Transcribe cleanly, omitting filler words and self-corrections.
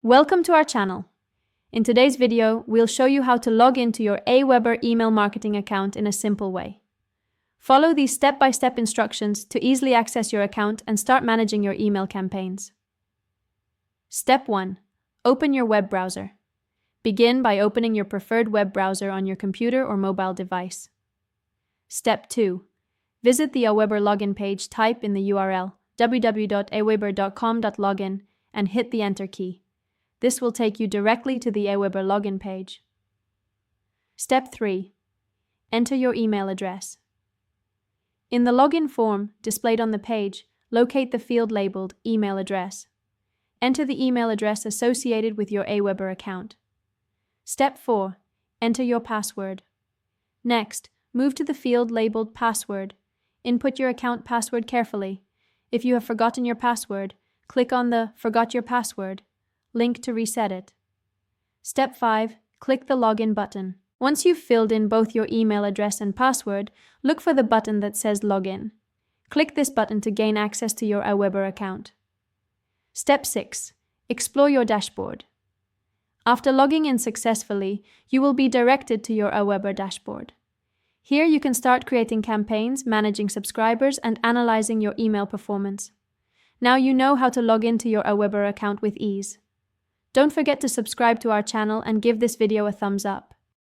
Welcome to our channel. In today's video, we'll show you how to log into your AWeber email marketing account in a simple way. Follow these step-by-step instructions to easily access your account and start managing your email campaigns. Step 1. Open your web browser. Begin by opening your preferred web browser on your computer or mobile device. Step 2. Visit the AWeber login page, type in the URL www.aweber.com.login and hit the Enter key. This will take you directly to the AWeber login page. Step 3. Enter your email address. In the login form displayed on the page, locate the field labeled Email Address. Enter the email address associated with your AWeber account. Step 4. Enter your password. Next, move to the field labeled Password. Input your account password carefully. If you have forgotten your password, click on the Forgot Your Password link to reset it. Step 5. Click the Login button. Once you've filled in both your email address and password, look for the button that says Login. Click this button to gain access to your AWeber account. Step 6. Explore your dashboard. After logging in successfully, you will be directed to your AWeber dashboard. Here you can start creating campaigns, managing subscribers, and analyzing your email performance. Now you know how to log into your AWeber account with ease. Don't forget to subscribe to our channel and give this video a thumbs up.